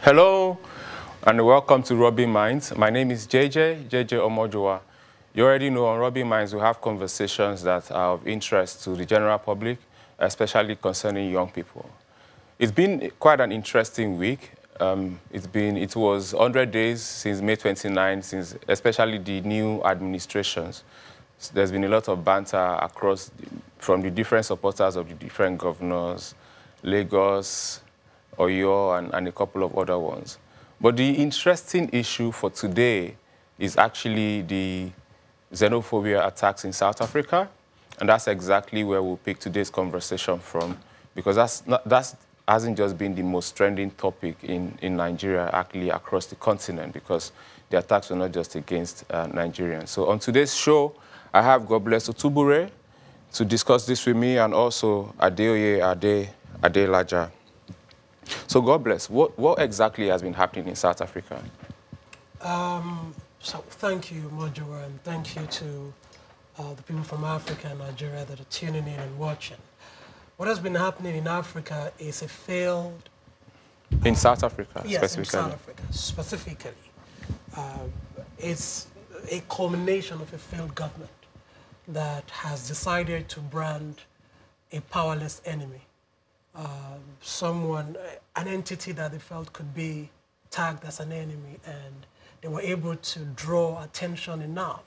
Hello, and welcome to Rubbin Minds. My name is JJ Omojowa. You already know on Rubbin Minds we have conversations that are of interest to the general public, especially concerning young people. It's been quite an interesting week. It was 100 days since May 29, since especially the new administrations. So there's been a lot of banter across from the different supporters of the different governors, Lagos, Oyo, and a couple of other ones. But the interesting issue for today is actually the xenophobia attacks in South Africa, and that's exactly where we'll pick today's conversation from, because that hasn't just been the most trending topic in Nigeria, actually across the continent, because the attacks were not just against Nigerians. So on today's show, I have God Bless Otubure to discuss this with me, and also Adeoye Adelaja. So God bless. What exactly has been happening in South Africa? So thank you, Mojowa, and thank you to the people from Africa and Nigeria that are tuning in and watching. What has been happening in Africa is a failed... in South Africa, yes, specifically? in South Africa, specifically. It's a culmination of a failed government that has decided to brand a powerless enemy. An entity that they felt could be tagged as an enemy, and they were able to draw attention enough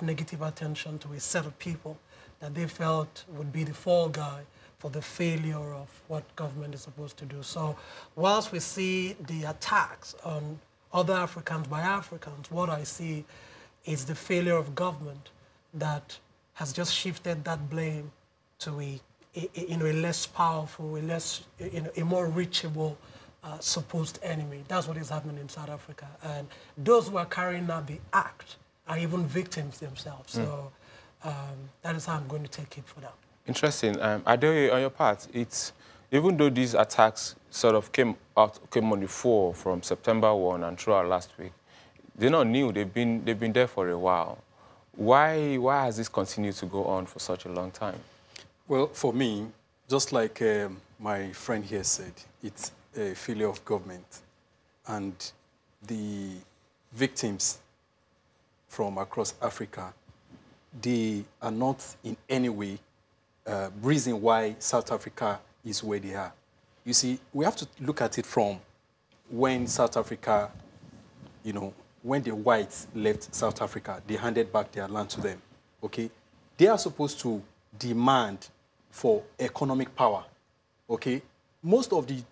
negative attention to a set of people that they felt would be the fall guy for the failure of what government is supposed to do. So whilst we see the attacks on other Africans by Africans, what I see is the failure of government that has just shifted that blame to a less powerful, a more reachable supposed enemy. That's what is happening in South Africa. And those who are carrying out the act are even victims themselves. So that is how I'm going to take it for now. Interesting. Adeoye, on your part, even though these attacks sort of came on the fore from September 1 and throughout last week, they're not new. They've been there for a while. Why has this continued to go on for such a long time? Well, for me, just like my friend here said, it's a failure of government. And the victims from across Africa, they are not in any way reason why South Africa is where they are. You see, we have to look at it from when South Africa, when the whites left South Africa, they handed back their land to them, okay? They are supposed to demand for economic power, okay? Most of the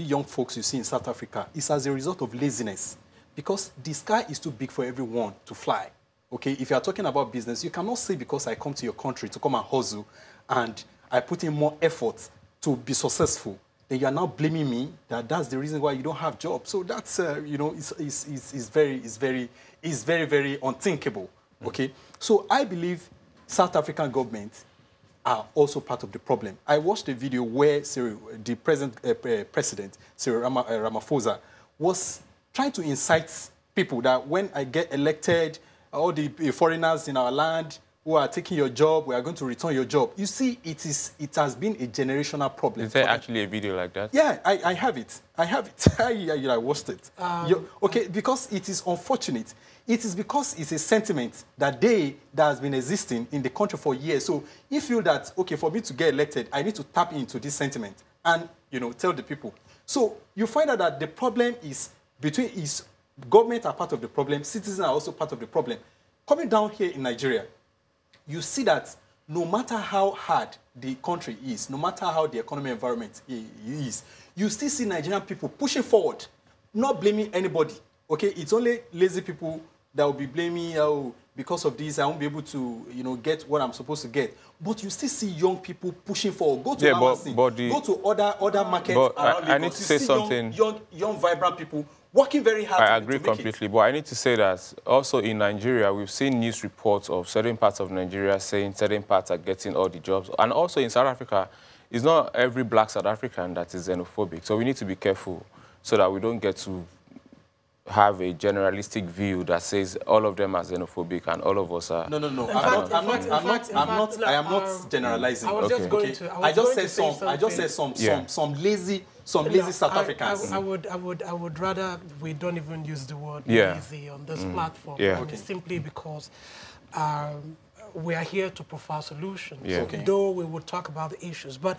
young folks you see in South Africa is as a result of laziness, because the sky is too big for everyone to fly, okay? If you are talking about business, you cannot say because I come to your country to come and hustle and I put in more effort to be successful, then you are now blaming me that's the reason why you don't have jobs. So that's, is very, very unthinkable, okay? So I believe South African government are also part of the problem. I watched a video where the president, Cyril Ramaphosa, was trying to incite people that when I get elected, all the foreigners in our land who are taking your job, we are going to return your job. You see, it has been a generational problem. Is there actually a video like that? Yeah, I have it. I have it. I watched it. Okay, because it is unfortunate. It is because it's a sentiment that has been existing in the country for years. So you feel that, okay, for me to get elected, I need to tap into this sentiment and, tell the people. So you find out that the problem is government are part of the problem, citizens are also part of the problem. Coming down here in Nigeria, you see that no matter how hard the country is, no matter how the economic environment is, you still see Nigerian people pushing forward, not blaming anybody. Okay, it's only lazy people that will be blaming, oh, because of this, I won't be able to, get what I'm supposed to get. But you still see young people pushing forward. Go to go to other markets around Lagos. I need to say something. Young, vibrant people working very hard. I agree completely, but I need to say that also in Nigeria, we've seen news reports of certain parts of Nigeria saying certain parts are getting all the jobs. And also in South Africa, it's not every black South African that is xenophobic. So we need to be careful so that we don't get to have a generalistic view that says all of them are xenophobic and all of us are... No. I am not generalizing. I was just going to. I just said some lazy South Africans. I would rather we don't even use the word Yeah. lazy on this platform. Yeah. And it's simply because we are here to provide solutions. Yeah. Okay. Though we would talk about the issues, but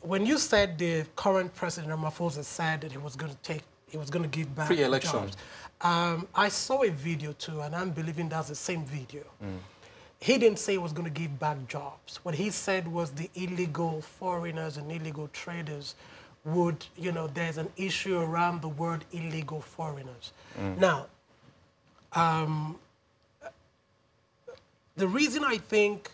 when you said the current president Ramaphosa said that he was going to give back pre-election jobs, I saw a video too, and I'm believing that's the same video. He didn't say he was going to give back jobs. What he said was the illegal foreigners and illegal traders would, there's an issue around the word illegal foreigners. Now, the reason I think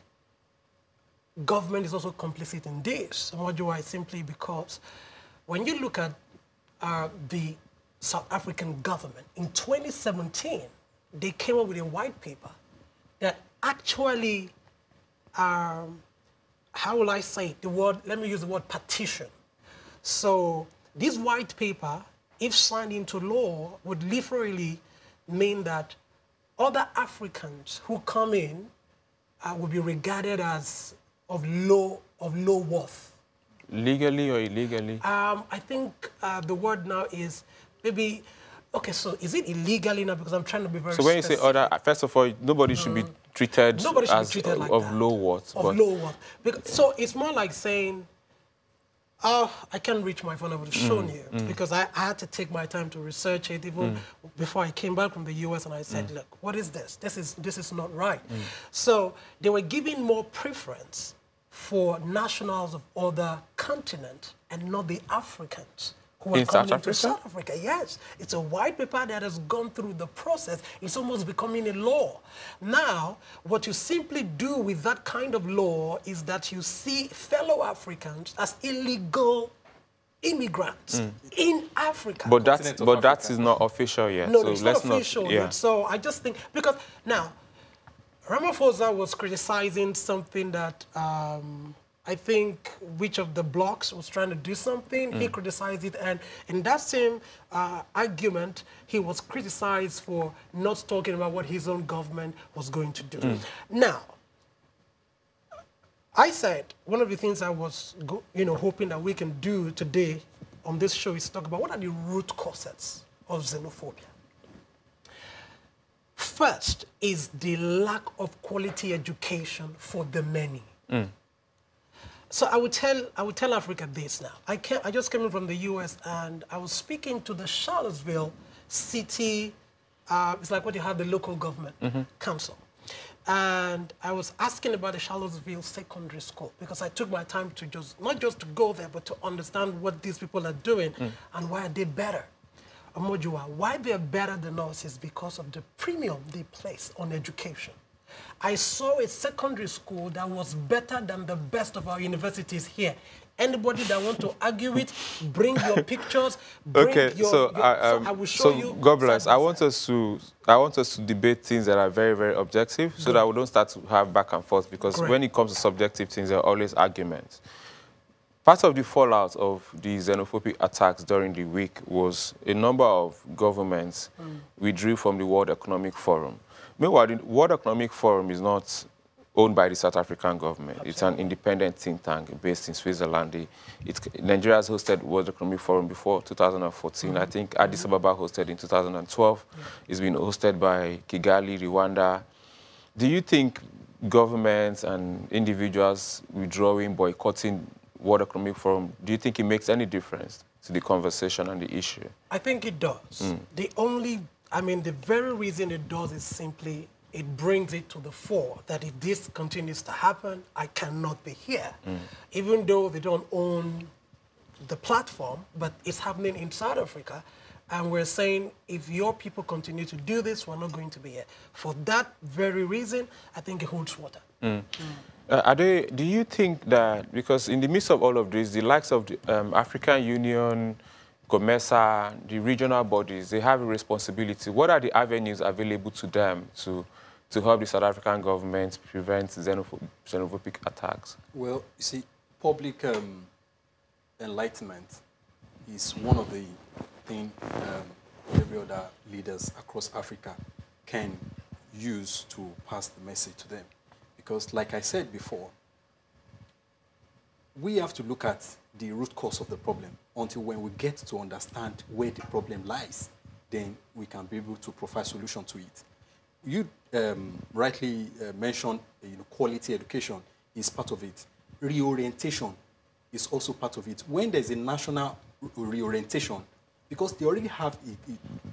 government is also complicit in this, is simply because when you look at the South African government, in 2017, they came up with a white paper that actually, how will I say it? Let me use the word partition. So this white paper, if signed into law, would literally mean that other Africans who come in will be regarded as of low worth. Legally or illegally? I think the word now is maybe, okay, so is it illegally now? Because I'm trying to be very So when specific. you say other, first of all, nobody should be treated like of that. low worth. Of low worth. So it's more like saying, I can't reach my phone. I would have shown you because I had to take my time to research it even before I came back from the US, and I said, look, what is this? This is not right. So they were giving more preference for nationals of other continents and not the Africans who are coming into South Africa. Yes, it's a white paper that has gone through the process. It's almost becoming a law. Now, what you simply do with that kind of law is that you see fellow Africans as illegal immigrants in Africa. But that is not official yet. No, so it's let's not official yet. So I just think, because now, Ramaphosa was criticizing something that I think which of the blocks was trying to do something. He criticized it, and in that same argument, he was criticized for not talking about what his own government was going to do. Now, I said one of the things I was hoping that we can do today on this show is talk about what are the root causes of xenophobia. First is the lack of quality education for the many. So I would tell Africa this now. I just came in from the US, and I was speaking to the Charlottesville city. It's like what you have the local government council. And I was asking about the Charlottesville secondary school because I took my time to not just to go there, but to understand what these people are doing and why are they better. Omojua, why they're better than us is because of the premium they place on education. I saw a secondary school that was better than the best of our universities here. Anybody that want to argue it, bring your pictures. I will show you. So, God bless. I want us to debate things that are very, very objective, so that we don't start to have back and forth. Because when it comes to subjective things, there are always arguments. Part of the fallout of the xenophobic attacks during the week was a number of governments withdrew from the World Economic Forum. Meanwhile, the World Economic Forum is not owned by the South African government. Absolutely. It's an independent think tank based in Switzerland. Nigeria has hosted World Economic Forum before 2014. I think Addis Ababa hosted in 2012. It's been hosted by Kigali, Rwanda. Do you think governments and individuals withdrawing, boycotting World Economic Forum, do you think it makes any difference to the conversation and the issue? I think it does. The very reason it does is simply it brings it to the fore that if this continues to happen, I cannot be here. Even though they don't own the platform, but it's happening in South Africa. And we're saying, if your people continue to do this, we're not going to be here. For that very reason, I think it holds water. Do you think that, because in the midst of all of this, the likes of the African Union, COMESA, the regional bodies, they have a responsibility. What are the avenues available to them to help the South African government prevent xenophobic attacks? Well, you see, public enlightenment is one of the things every other leaders across Africa can use to pass the message to them. Because like I said before, we have to look at the root cause of the problem. Until when we get to understand where the problem lies, then we can be able to provide solution to it. You rightly mentioned quality education is part of it. Reorientation is also part of it. When there's a national reorientation, because they already have,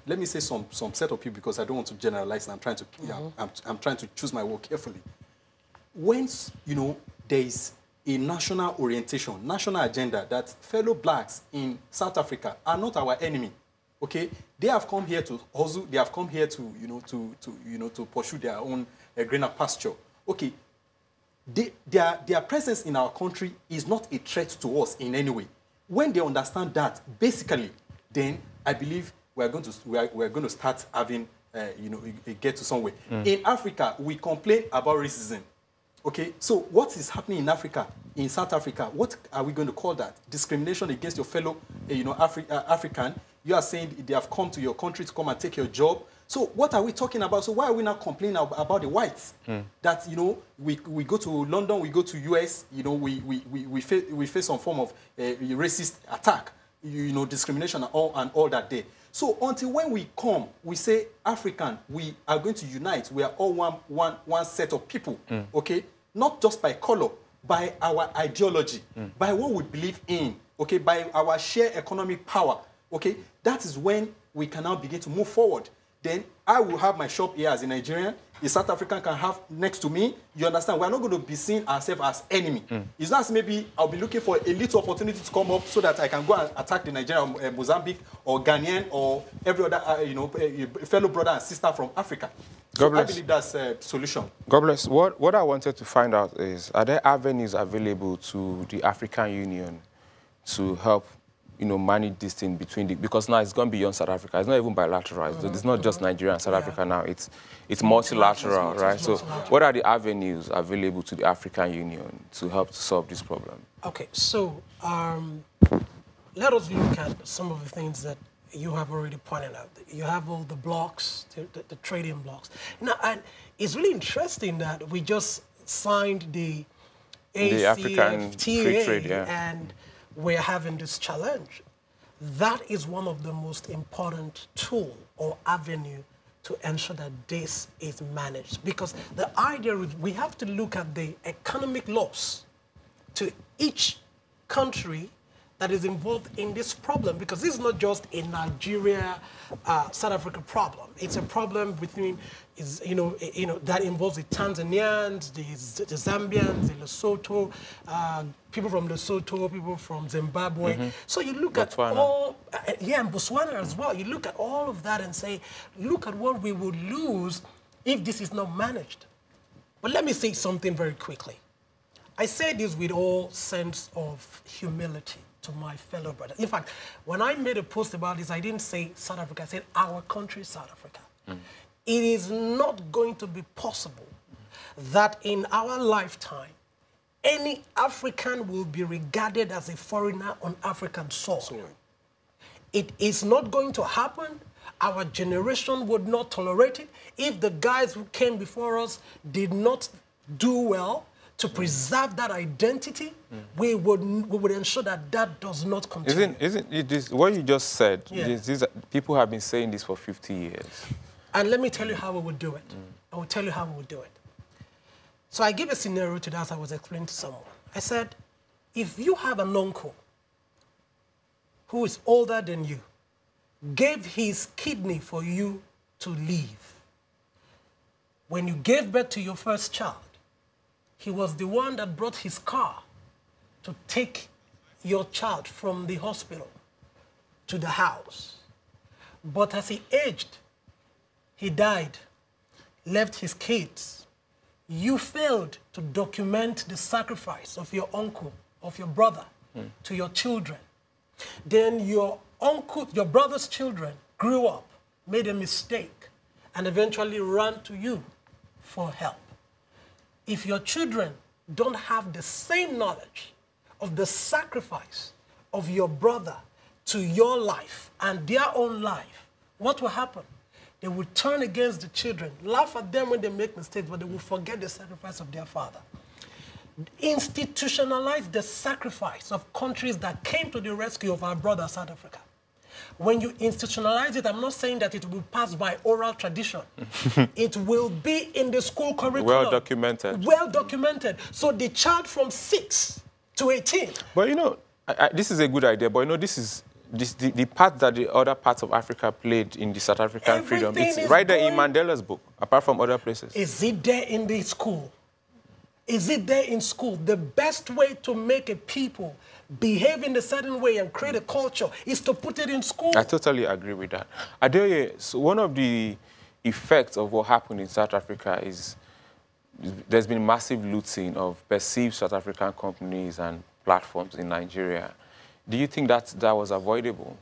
let me say some set of people, because I don't want to generalize, and I'm trying to choose my word carefully. Once, there is a national orientation, national agenda that fellow blacks in South Africa are not our enemy, okay? They have come here to hustle, they have come here to, to pursue their own greener pasture, okay? Their presence in our country is not a threat to us in any way. When they understand that, basically, then I believe we're going to start having, get to somewhere. In Africa, we complain about racism. Okay, so what is happening in Africa, in South Africa? What are we going to call that? Discrimination against your fellow, African. You are saying they have come to your country to come and take your job. So what are we talking about? So why are we not complaining about the whites? That, we go to London, we go to US, we face some form of racist attack, discrimination and all that day. So until when we come, we say African, we are going to unite. We are all one set of people, okay? Not just by color, by our ideology, by what we believe in, okay? By our shared economic power, okay? That is when we can now begin to move forward. Then I will have my shop here as a Nigerian. A South African can have next to me. You understand? We're not going to be seeing ourselves as enemy. It's not as maybe I'll be looking for a little opportunity to come up so that I can go and attack the Nigerian, Mozambique, or Ghanaian, or every other, fellow brother and sister from Africa. So I believe that's a solution. God bless. What I wanted to find out is, are there avenues available to the African Union to help manage this thing because now it's gone beyond South Africa. It's not even bilateral. It's not just Nigeria and South Africa now. It's multilateral, right? So what are the avenues available to the African Union to help to solve this problem? Okay, so let us look at some of the things that you have already pointed out. You have all the blocks, the trading blocks. Now, and it's really interesting that we just signed the African Free Trade, and we're having this challenge. That is one of the most important tool or avenue to ensure that this is managed. Because the idea is we have to look at the economic loss to each country that is involved in this problem, because this is not just a Nigeria, South Africa problem. It's a problem between, that involves the Tanzanians, the Zambians, the Lesotho, people from Lesotho, people from Zimbabwe. So you look at all, and Botswana as well. You look at all of that and say, look at what we would lose if this is not managed. But let me say something very quickly. I say this with all sense of humility to my fellow brothers. In fact, when I made a post about this, I didn't say South Africa, I said our country, South Africa. It is not going to be possible that in our lifetime, any African will be regarded as a foreigner on African soil. It is not going to happen. Our generation would not tolerate it. If the guys who came before us did not do well to preserve that identity, we would ensure that that does not continue. Isn't it this, what you just said, people have been saying this for 50 years. And let me tell you how we would do it. I will tell you how we would do it. So I gave a scenario to that I was explaining to someone. I said, if you have an uncle who is older than you, gave his kidney for you to live, when you gave birth to your first child, he was the one that brought his car to take your child from the hospital to the house. But as he aged, he died, left his kids. You failed to document the sacrifice of your uncle, of your brother, to your children. Then your uncle, your brother's children grew up, made a mistake, and eventually ran to you for help. If your children don't have the same knowledge of the sacrifice of your brother to your life and their own life what will happen? They will turn against the children, laugh at them when they make mistakes, but they will forget the sacrifice of their father. Institutionalize the sacrifice of countries that came to the rescue of our brother South Africa. When you institutionalize it, I'm not saying that it will pass by oral tradition. It will be in the school curriculum. Well documented. Well documented. So the child from 6 to 18. But you know, this is a good idea, but you know, this is the part that the other parts of Africa played in the South African freedom. It's right there in Mandela's book, apart from other places. Is it there in the school? Is it there in school? The best way to make a people behave in a certain way and create a culture is to put it in school. I totally agree with that. Adeoye, so one of the effects of what happened in South Africa is there's been massive looting of perceived South African companies and platforms in Nigeria. Do you think that was avoidable?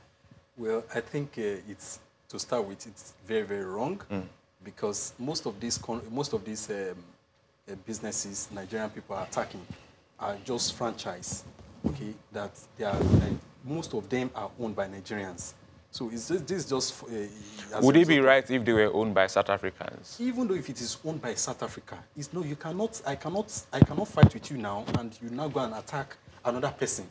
Well, I think it's, to start with, it's very, very wrong because most of these businesses Nigerian people are attacking are just franchise, okay, that they are, most of them are owned by Nigerians. So is this just... Would it be right if they were owned by South Africans? Even though if it is owned by South Africa, it's no, you cannot, I cannot fight with you now and you now go and attack another person.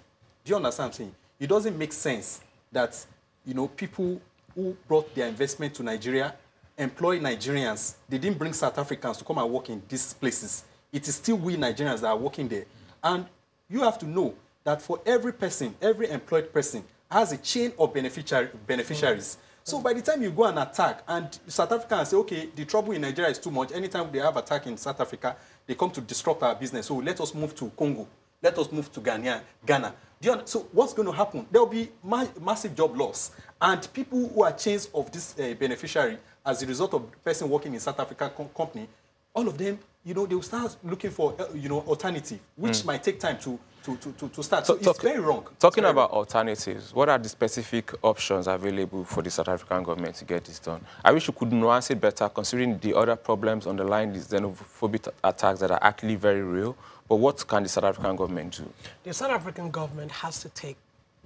Do you understand what I'm saying? It doesn't make sense that, you know, people who brought their investment to Nigeria employ Nigerians. They didn't bring South Africans to come and work in these places. It is still we Nigerians that are working there. And you have to know that for every person, every employed person has a chain of beneficiaries. So by the time you go and attack, and South Africans say, okay, the trouble in Nigeria is too much. Anytime they have attack in South Africa, they come to disrupt our business. So let us move to Congo. Let us move to Ghana. So what's going to happen? There will be massive job loss. And people who are chains of this beneficiary, as a result of the person working in South Africa company, all of them, you know, they will start looking for, you know, alternative, which might take time to start. So it's very wrong. Talking about alternatives, what are the specific options available for the South African government to get this done? I wish you could nuance it better, considering the other problems underlying these xenophobic attacks that are actually very real. But what can the South African government do? The South African government has to take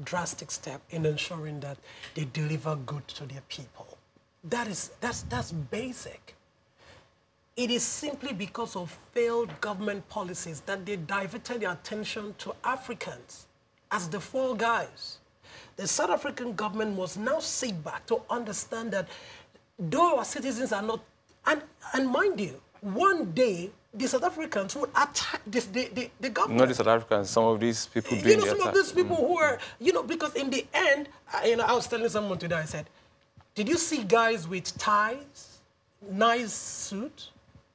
drastic steps in ensuring that they deliver goods to their people. That's basic. It is simply because of failed government policies that they diverted their attention to Africans as the fall guys. The South African government must now sit back to understand that though our citizens are not, and mind you, one day the South Africans would attack the government. Not the South Africans, some of these people doing the attack. Some of these people who are, because in the end, I was telling someone today, I said, did you see guys with ties, nice suits,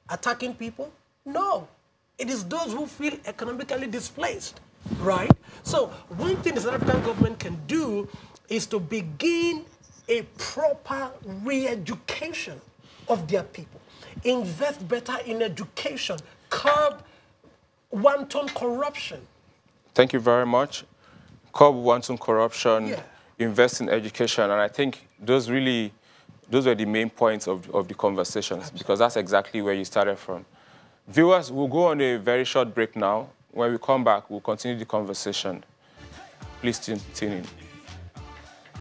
attacking people? No. It is those who feel economically displaced, right? So one thing the South African government can do is to begin a proper re-education of their people. Invest better in education, curb wanton corruption. Thank you very much. Curb wanton corruption, invest in education, and I think those were the main points of the conversations. Absolutely. Because that's exactly where you started from. Viewers, we'll go on a very short break now. When we come back, we'll continue the conversation. Please tune in.